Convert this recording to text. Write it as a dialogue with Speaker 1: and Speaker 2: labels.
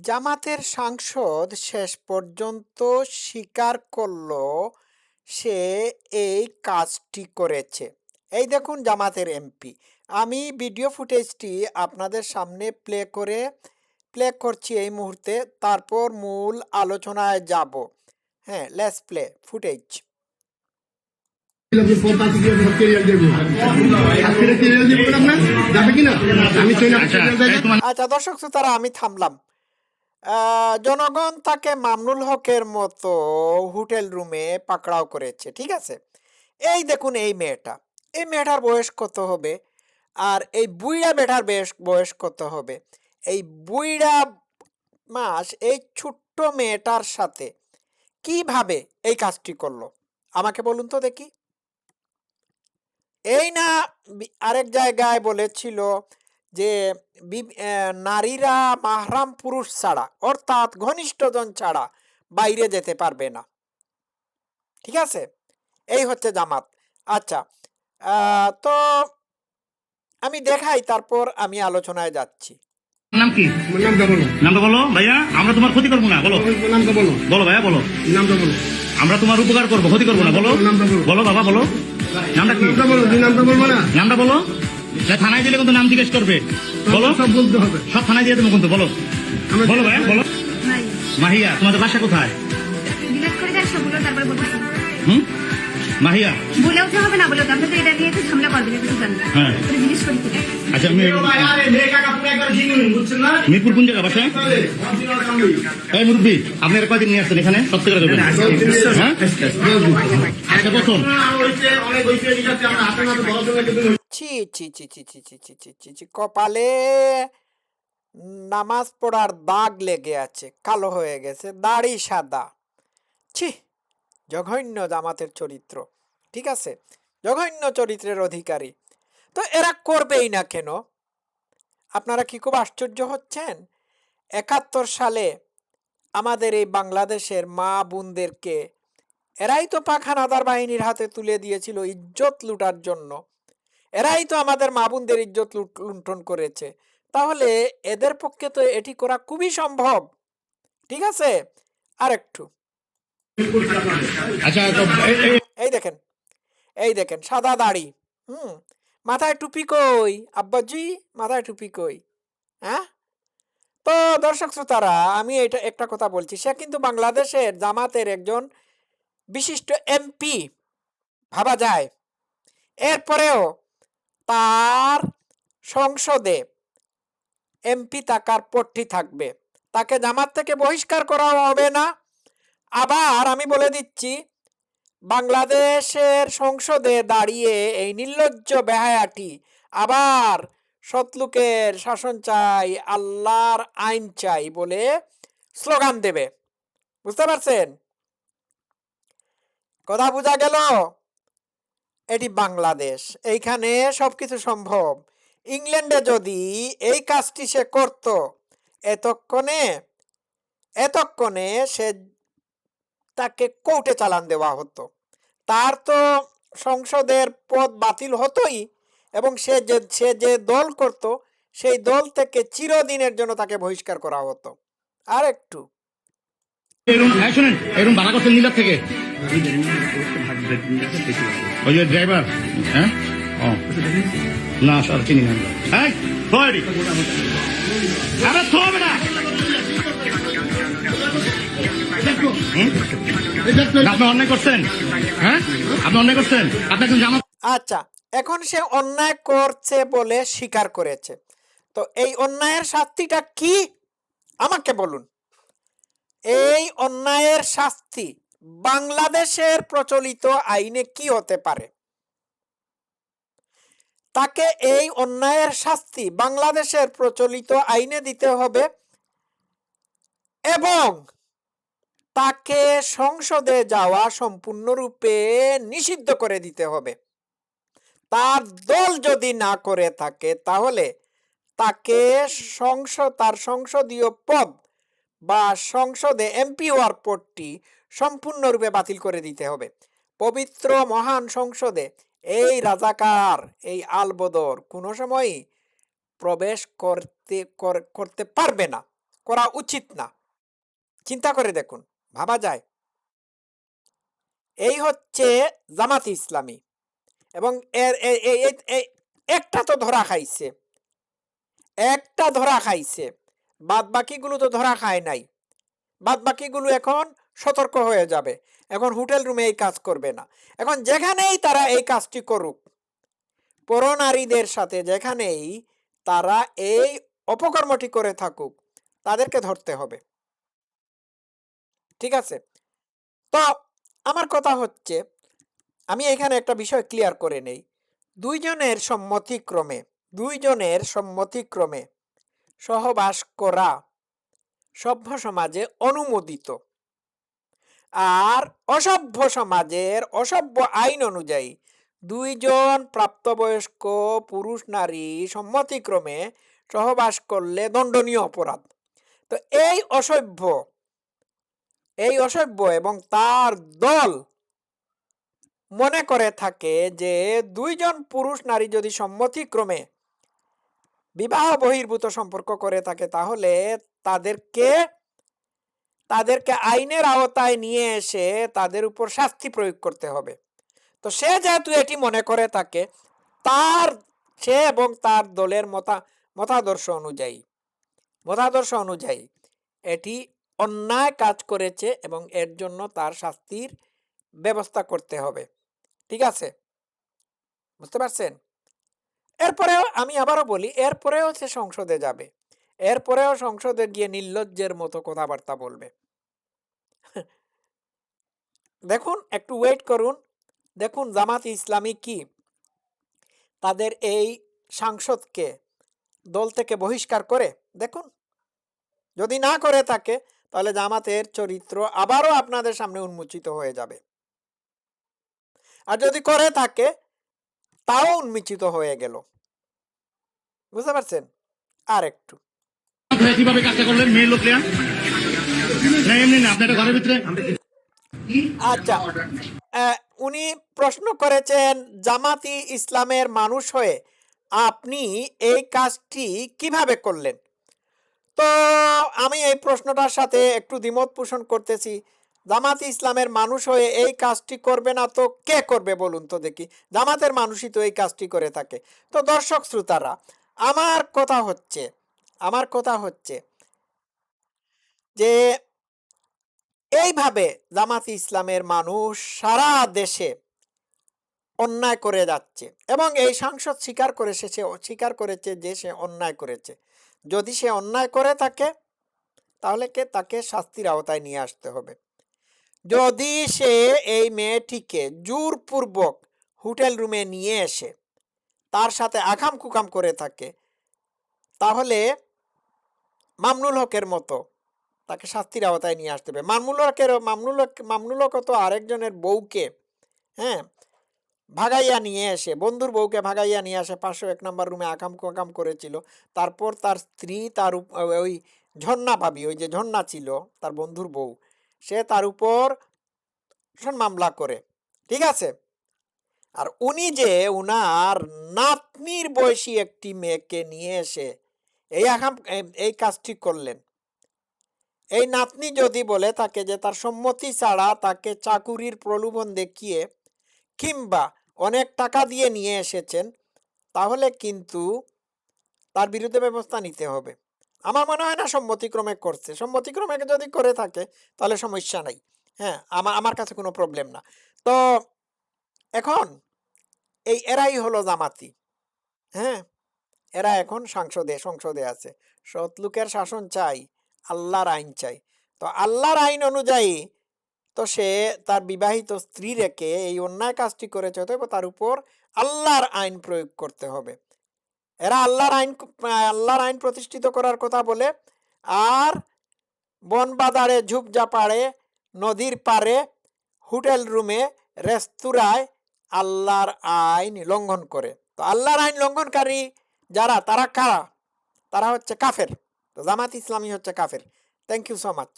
Speaker 1: জামাতের সাংসদ শেষ পর্যন্ত স্বীকার করল সে এই কাজটি করেছে। এই দেখুন জামাতের এমপি। আমি ভিডিও ফুটেজটি আপনাদের সামনে প্লে করছি এই মুহূর্তে, তারপর মূল আলোচনায় যাব। হ্যাঁ, লেটস প্লে ফুটেজ। আচ্ছা দর্শক শ্রোতারা, আমি থামলাম। জনগণ তাকে মামুনুল হকের মতো হোটেল রুমে পাকড়াও করেছে, ঠিক আছে। এই দেখুন এই মেয়েটার বয়স কত হবে, আর এই বুইড়া বেটার বয়স কত হবে। এই বুইড়া মাস এই ছোট্ট মেয়েটার সাথে কিভাবে এই কাজটি করলো আমাকে বলুন তো দেখি। এই না আরেক জায়গায় বলেছিল যে নারীরা মাহরাম পুরুষ ছাড়া, অর্থাৎ ঘনিষ্ঠজন ছাড়া বাইরে যেতে পারবে না, ঠিক আছে। এই হচ্ছে জামাত। আচ্ছা, তো আমি দেখাই, তারপর আমি আলোচনায় যাচ্ছি।
Speaker 2: নাম কি? নামটা বলো ভাইয়া, আমরা তোমার ক্ষতি করবো না। বলো নামটা বলো। বলো ভাইয়া বলো নামটা বলো। আমরা তোমার উপকার করবো, ক্ষতি করবো না। বলো বলো বাবা বলো নামটা কি? নামটা বলবো না। নামটা বলো। থানায় দিলে কিন্তু নাম জিজ্ঞেস করবে। বলো সব বলতে হবে, সব থানায় দিয়ে দেবো কিন্তু। বলো বলো ভাইয়া বলো। মাহিয়া, তোমাদের বাসা কোথায়? হুম মাহিয়া
Speaker 3: বলেও তো হবে না, বলেও তো আপনাদের এটা নিয়ে ঝামেলা করবে কিছু জানেন।
Speaker 2: হ্যাঁ
Speaker 3: জিজ্ঞেস করি।
Speaker 2: আচ্ছা, মিরপুর কোন জায়গা বাসা? এই মুরব্বী, আপনারা কয়দিন নিয়ে আসছেন এখানে? সত্যি করে দেবেন। আচ্ছা প্রথম
Speaker 1: ছি ছি ছি ছি ছি ছি ছি ছি ছি ছি, কপালে নামাজ পড়ার দাগ লেগে আছে, কালো হয়ে গেছে, দাড়ি সাদা। ছি, জঘন্য জামাতের চরিত্র, ঠিক আছে, জঘন্য চরিত্রের অধিকারী। তো এরা করবেই না কেন? আপনারা কি খুব আশ্চর্য হচ্ছেন? ৭১ সালে আমাদের এই বাংলাদেশের মা বোনদেরকে এরাই তো পাক হানাদার বাহিনীর হাতে তুলে দিয়েছিল ইজ্জত লুটার জন্য। এরাই তো আমাদের মা বোনদের ইজ্জত লুণ্ঠন করেছে। তাহলে এদের পক্ষে তো এটি করা খুবই সম্ভব, ঠিক আছে। আরেকটু
Speaker 2: আচ্ছা,
Speaker 1: এই দেখেন সাদা দাড়ি, মাথায় টুপি কই আব্বাজি, মাথায় টুপি কই? হ্যাঁ, তো দর্শক শ্রোতারা, আমি এটা একটা কথা বলছি, সে কিন্তু বাংলাদেশের জামাতের একজন বিশিষ্ট এমপি ভাবা যায়। এরপরেও তার সংসদে এমপি থাকার পট্টি থাকবে, তাকে জামাত থেকে বহিষ্কার করা হবে না। আবার আমি বলে দিচ্ছি, বাংলাদেশের সংসদে দাঁড়িয়ে এই নির্লজ্জ বেহায়াটি আবার সৎলোকের শাসন চাই, আল্লাহর আইন চাই বলে স্লোগান দেবে। বুঝতে পারছেন? কথা বোঝা গেল? এটি বাংলাদেশ, এইখানে সবকিছু সম্ভব। ইংল্যান্ডে যদি এই কাজটি সে করত, এতক্ষণে সে তাকে কোর্টে চালান দেওয়া হতো, তার তো সংসদের পদ বাতিল হতোই, এবং সে যে দল করত সেই দল থেকে চিরদিনের জন্য তাকে বহিষ্কার করা হতো। আর একটু
Speaker 2: শুনেন, এরকম ভাড়া করছেন নীলার থেকে ওই যে ড্রাইভার। হ্যাঁ না স্যার, চিনি না। হ্যাঁ হবে না, আপনি অন্যায় করছেন। হ্যাঁ আপনি অন্যায় করছেন, আপনি একজন জামাত।
Speaker 1: আচ্ছা, এখন সে অন্যায় করছে বলে স্বীকার করেছে, তো এই অন্যায়ের শাস্তিটা কি আমাকে বলুন। এই অন্যায়ের শাস্তি বাংলাদেশের প্রচলিত আইনে কি হতে পারে? তাকে এই অন্যায়ের শাস্তি বাংলাদেশের প্রচলিত আইনে দিতে হবে, এবং তাকে সংসদে যাওয়া সম্পূর্ণরূপে নিষিদ্ধ করে দিতে হবে। তার দল যদি না করে থাকে, তাহলে তাকে তার সংসদীয় পদ বা সংসদে এমপি হওয়ার পদটি সম্পূর্ণরূপে বাতিল করে দিতে হবে। পবিত্র মহান সংসদে এই রাজাকার, এই আলবদর কোনো সময়ই প্রবেশ করতে পারবে না, করা উচিত না। চিন্তা করে দেখুন, ভাবা যায়। এই হচ্ছে জামাতে ইসলামী, এবং এর একটা তো ধরা খাইছে, একটা ধরা খাইছে, বাদ বাকিগুলো তো ধরা খায় নাই। বাদ বাকিগুলো এখন সতর্ক হয়ে যাবে, এখন হোটেল রুমে এই কাজ করবে না। এখন যেখানেই তারা এই কাজটি করুক, পরনারীদের সাথে যেখানেই তারা এই অপকর্মটি করে থাকুক, তাদেরকে ধরতে হবে। ঠিক আছে? তো আমার কথা হচ্ছে, আমি এখানে একটা বিষয় ক্লিয়ার করে নেই। দুইজনের সম্মতিক্রমে সহবাস করা সভ্য সমাজে অনুমোদিত। আর অসভ্য সমাজের অসভ্য আইন অনুযায়ী দুইজন প্রাপ্তবয়স্ক পুরুষ নারী সম্মতিক্রমে সহবাস করলে দণ্ডনীয় অপরাধ। তো এই অসভ্য এবং তার দল মনে করে থাকে যে দুইজন পুরুষ নারী যদি সম্মতিক্রমে বিবাহ বহির্ভূত সম্পর্ক করে থাকে, তাহলে তাদেরকে আইনের আওতায় নিয়ে এসে তাদের উপর শাস্তি প্রয়োগ করতে হবে। তো সে যেহেতু এটি মনে করে থাকে, সে এবং তার দলের মতাদর্শ অনুযায়ী এটি অন্যায় কাজ করেছে এবং এর জন্য তার শাস্তির ব্যবস্থা করতে হবে। ঠিক আছে? বুঝতে পারছেন? এরপরেও আমি আবারও বলি, এরপরেও সে সংসদে যাবে, এরপরেও সংসদে গিয়ে নির্লজ্জের মতো কথাবার্তা বলবে। দেখুন, একটু ওয়েট করুন, দেখুন জামাতে ইসলামী কি তাদের এই সাংসদকে দল থেকে বহিষ্কার করে। দেখুন, যদি না করে থাকে তাহলে জামাতের চরিত্র আবারও আপনাদের সামনে উন্মোচিত হয়ে যাবে, আর যদি করে থাকে তাও উন্মোচিত হয়ে গেল। বুঝতে পারছেন? আর একটু
Speaker 2: কিভাবে কাজটা করলেন মেয়ে লোক না, এমনি না আপনার ঘরের ভিতরে।
Speaker 1: আচ্ছা, উনি প্রশ্ন করেছেন জামাতি ইসলামের মানুষ হয়ে আপনি এই কাজটি কিভাবে করলেন। তো আমি এই প্রশ্নটার সাথে একটু দ্বিমত পোষণ করতেছি। জামাতি ইসলামের মানুষ হয়ে এই কাজটি করবে না তো কে করবে বলুন তো দেখি? জামাতের মানুষই তো এই কাজটি করে থাকে। তো দর্শক শ্রোতারা, আমার কথা হচ্ছে যে এইভাবে জামাতি ইসলামের মানুষ সারা দেশে অন্যায় করে যাচ্ছে, এবং এই সাংসদ স্বীকার করেছে যে সে অন্যায় করেছে। যদি সে অন্যায় করে থাকে তাহলে তাকে শাস্তির আওতায় নিয়ে আসতে হবে। যদি সে এই মেয়েটিকে জোরপূর্বক হোটেল রুমে নিয়ে এসে তার সাথে আকাম কুকাম করে থাকে, তাহলে মামনুল হকের মতো তাকে শাস্তির আওতায় নিয়ে আসতে হবে। মামনুল হক তো আরেকজনের বউকে ভাগাইয়া নিয়ে এসে, বন্ধুর বউকে ভাগাইয়া নিয়ে আসে 501 নম্বর রুমে আকাম কুকাম করেছিল। তারপর তার স্ত্রী, তার ওই ঝর্ণা ভাবি, ওই যে ঝর্ণা ছিল তার বন্ধুর বউ, সে তার উপর মামলা করে। ঠিক আছে? আর উনি যে উনার নাতনির বয়সী একটি মেয়েকে নিয়ে এসে এই কাজটি করলেন, এই নাতনি যদি বলে থাকে যে তার সম্মতি ছাড়া তাকে চাকুরির প্রলোভন দেখিয়ে কিংবা অনেক টাকা দিয়ে নিয়ে এসেছেন, তাহলে কিন্তু তার বিরুদ্ধে ব্যবস্থা নিতে হবে। আমার মনে হয় না সম্মতিক্রমে করছে। সম্মতিক্রমে যদি করে থাকে তাহলে সমস্যা নাই, আমার কাছে কোনো প্রবলেম না। তো এখন এরাই হলো জামাতি। এরা এখন সংসদে আছে। সৎ লোকের শাসন চাই, আল্লাহর আইন চাই। তো আল্লাহর আইন অনুযায়ী তো সে তার বিবাহিত স্ত্রী রেখে এই অন্যায় কাজটি করেছে, অতএব তার উপর আল্লাহর আইন প্রয়োগ করতে হবে। এরা আল্লাহর আইন প্রতিষ্ঠিত করার কথা বলে, আর বনবাদারে, ঝুপঝাপাড়ে, নদীর পাড়ে, হোটেল রুমে, রেস্তোরাঁয় আল্লাহর আইন লঙ্ঘন করে। তো আল্লাহর আইন লঙ্ঘনকারী যারা, তারা কারা? তারা হচ্ছে কাফের। তো জামাত ইসলামী হচ্ছে কাফের। Thank you so much.